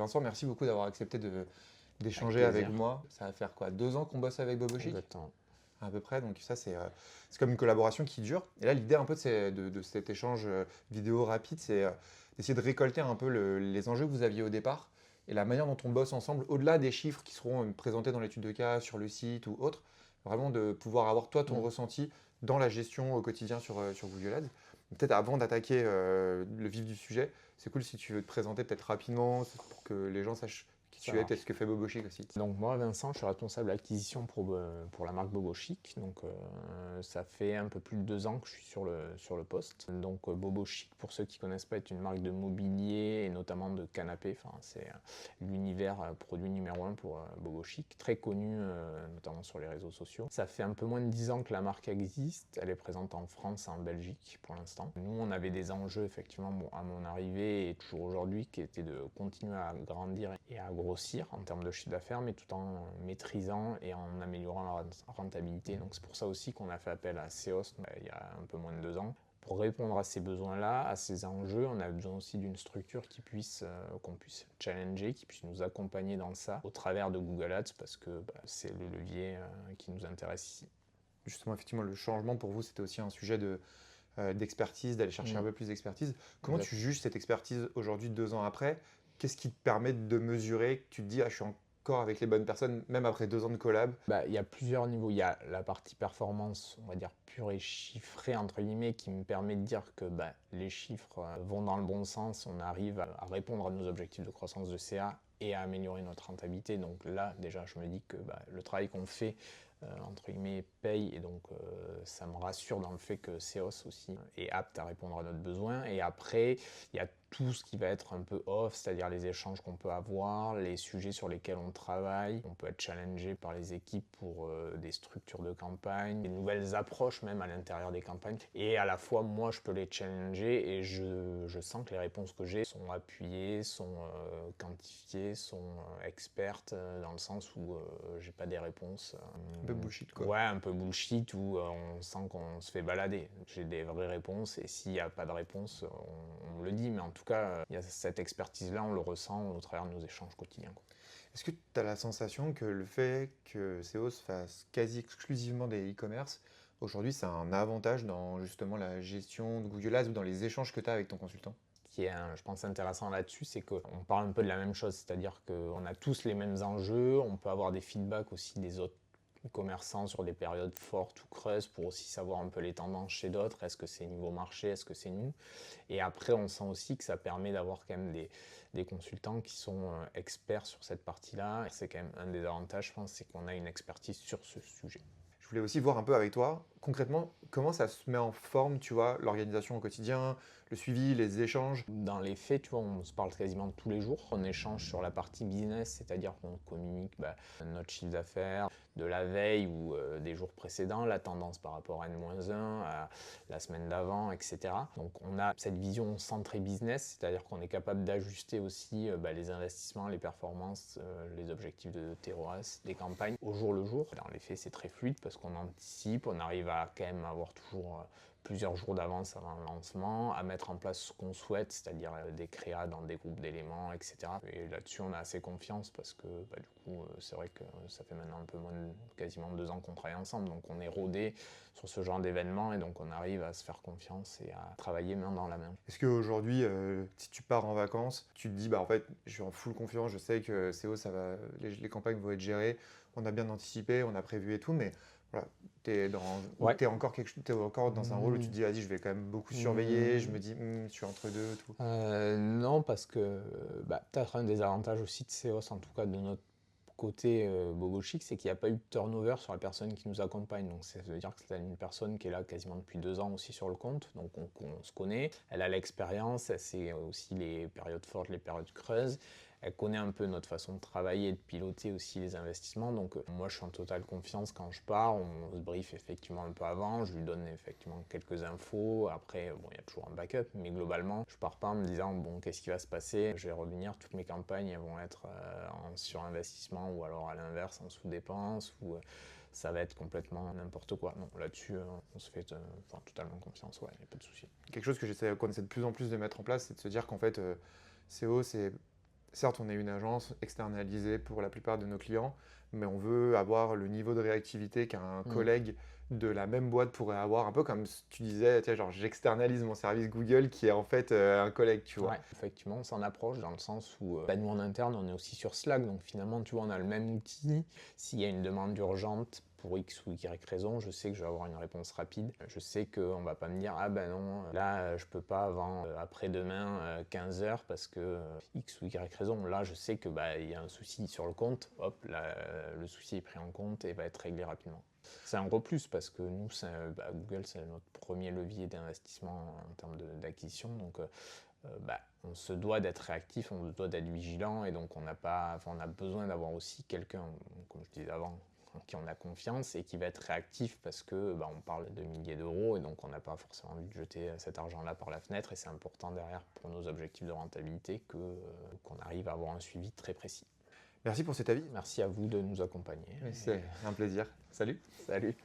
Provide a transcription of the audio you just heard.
Vincent, merci beaucoup d'avoir accepté d'échanger Avec avec plaisir. moi. Ça va faire quoi, 2 ans qu'on bosse avec Bobo Chic Exactement. à peu près, donc ça c'est comme une collaboration qui dure. Et là l'idée un peu de cet échange vidéo rapide, c'est d'essayer de récolter un peu les enjeux que vous aviez au départ et la manière dont on bosse ensemble, au-delà des chiffres qui seront présentés dans l'étude de cas, sur le site ou autre, vraiment de pouvoir avoir toi ton Mm. ressenti dans la gestion au quotidien sur Google Ads. Peut-être avant d'attaquer le vif du sujet, c'est cool si tu veux te présenter peut-être rapidement pour que les gens sachent qui Ça tu es et ce marche. que fait Bobo Chic aussi. Donc moi, Vincent, je suis responsable acquisition pour la marque Bobo Chic. Donc ça fait un peu plus de 2 ans que je suis sur le poste. Donc Bobo Chic, pour ceux qui ne connaissent pas, est une marque de mobilier et notamment de canapé. Enfin, c'est l'univers produit numéro un pour Bobo Chic, très connu notamment sur les réseaux sociaux. Ça fait un peu moins de 10 ans que la marque existe. Elle est présente en France et en Belgique pour l'instant. Nous, on avait des enjeux effectivement à mon arrivée et toujours aujourd'hui qui étaient de continuer à grandir et à grossir en termes de chiffre d'affaires, mais tout en maîtrisant et en améliorant la rentabilité. Donc c'est pour ça aussi qu'on a fait appel à Seos il y a un peu moins de 2 ans. Pour répondre à ces besoins-là, à ces enjeux, on a besoin aussi d'une structure qu'on puisse challenger, qui puisse nous accompagner dans ça au travers de Google Ads, parce que c'est le levier qui nous intéresse ici. Justement, effectivement, le changement pour vous, c'était aussi un sujet d'expertise, d'aller chercher un peu plus d'expertise. Comment Exact. tu juges cette expertise aujourd'hui, 2 ans après? Qu'est-ce qui te permet de mesurer que tu te dis, ah, je suis encore avec les bonnes personnes, même après 2 ans de collab? Il y a plusieurs niveaux. Il y a la partie performance, on va dire pure et chiffrée, entre guillemets, qui me permet de dire que les chiffres vont dans le bon sens, on arrive à répondre à nos objectifs de croissance de CA et à améliorer notre rentabilité. Donc là, déjà, je me dis que le travail qu'on fait, entre guillemets, paye, et donc ça me rassure dans le fait que Seos aussi est apte à répondre à notre besoin. Et après, il y a tout ce qui va être un peu off, c'est-à-dire les échanges qu'on peut avoir, les sujets sur lesquels on travaille. On peut être challengé par les équipes pour des structures de campagne, des nouvelles approches même à l'intérieur des campagnes. Et à la fois, moi, je peux les challenger et je sens que les réponses que j'ai sont appuyées, sont quantifiées, sont expertes, dans le sens où j'ai pas des réponses Un peu bullshit, quoi. ouais, un peu bullshit, où on sent qu'on se fait balader. J'ai des vraies réponses et s'il n'y a pas de réponse, on me le dit, mais en tout cas, il y a cette expertise-là, on le ressent au travers de nos échanges quotidiens, quoi. Est-ce que tu as la sensation que le fait que SEOs fasse quasi exclusivement des e-commerce, aujourd'hui, c'est un avantage dans justement la gestion de Google Ads ou dans les échanges que tu as avec ton consultant? Qui est, je pense, intéressant là-dessus, c'est qu'on parle un peu de la même chose, c'est-à-dire qu'on a tous les mêmes enjeux, on peut avoir des feedbacks aussi des autres commerçants sur des périodes fortes ou creuses pour aussi savoir un peu les tendances chez d'autres, est-ce que c'est niveau marché, est-ce que c'est nous, et après on sent aussi que ça permet d'avoir quand même des consultants qui sont experts sur cette partie-là, et c'est quand même un des avantages, je pense, c'est qu'on a une expertise sur ce sujet. Je voulais aussi voir un peu avec toi, concrètement, comment ça se met en forme, tu vois, l'organisation au quotidien, le suivi, les échanges. Dans les faits, tu vois, on se parle quasiment tous les jours. On échange sur la partie business, c'est-à-dire qu'on communique notre chiffre d'affaires de la veille ou des jours précédents, la tendance par rapport à N-1, à la semaine d'avant, etc. Donc on a cette vision centrée business, c'est-à-dire qu'on est capable d'ajuster aussi les investissements, les performances, les objectifs de TROAS, des campagnes au jour le jour. Dans les faits, c'est très fluide parce qu'on anticipe, on arrive à quand même avoir toujours plusieurs jours d'avance avant le lancement, à mettre en place ce qu'on souhaite, c'est-à-dire des créas dans des groupes d'éléments, etc. Et là-dessus, on a assez confiance parce que du coup, c'est vrai que ça fait maintenant un peu moins de quasiment 2 ans qu'on travaille ensemble, donc on est rodé sur ce genre d'événements et donc on arrive à se faire confiance et à travailler main dans la main. Est-ce qu'aujourd'hui, si tu pars en vacances, tu te dis, bah en fait, je suis en full confiance, je sais que SEO, ça va, les campagnes vont être gérées, on a bien anticipé, on a prévu et tout, mais voilà, ou Ouais. t'es encore dans un rôle où tu te dis, vas-y, je vais quand même beaucoup surveiller, je me dis, je suis entre deux, tout. Non, parce que peut-être un des avantages aussi de Seos, en tout cas de notre côté Bobo Chic, c'est qu'il n'y a pas eu de turnover sur la personne qui nous accompagne. Donc ça veut dire que c'est une personne qui est là quasiment depuis 2 ans aussi sur le compte, donc on se connaît. Elle a l'expérience, elle sait aussi les périodes fortes, les périodes creuses. Elle connaît un peu notre façon de travailler et de piloter aussi les investissements. Donc moi je suis en totale confiance quand je pars. On se brief effectivement un peu avant. Je lui donne effectivement quelques infos. Après, bon, il y a toujours un backup. Mais globalement, je pars pas en me disant, bon, qu'est-ce qui va se passer? Je vais revenir, toutes mes campagnes elles vont être en surinvestissement ou alors à l'inverse en sous-dépense. Ou ça va être complètement n'importe quoi. Non, là-dessus, on se fait totalement confiance. Ouais, il n'y a pas de souci. Quelque chose qu'on essaie de plus en plus de mettre en place, c'est de se dire qu'en fait, SEO, certes, on est une agence externalisée pour la plupart de nos clients, mais on veut avoir le niveau de réactivité qu'un collègue de la même boîte pourrait avoir, un peu comme tu disais, tu sais, genre j'externalise mon service Google qui est en fait un collègue, tu vois. Ouais, effectivement, on s'en approche dans le sens où nous en interne, on est aussi sur Slack, donc finalement, tu vois, on a le même outil. S'il y a une demande urgente pour X ou Y raison, je sais que je vais avoir une réponse rapide. Je sais qu'on va pas me dire ah ben non, là je peux pas avant après-demain 15h parce que X ou Y raison. Là, je sais que il y a un souci sur le compte, hop, là, le souci est pris en compte et va être réglé rapidement. C'est un gros plus parce que nous, Google, c'est notre premier levier d'investissement en termes d'acquisition. Donc, on se doit d'être réactif, on se doit d'être vigilant et donc on a besoin d'avoir aussi quelqu'un, comme je disais avant, en qui on a confiance et qui va être réactif parce que on parle de milliers d'euros et donc on n'a pas forcément envie de jeter cet argent-là par la fenêtre et c'est important derrière pour nos objectifs de rentabilité qu'on arrive à avoir un suivi très précis. Merci pour cet avis. Merci à vous de nous accompagner. C'est un plaisir. Salut. Salut.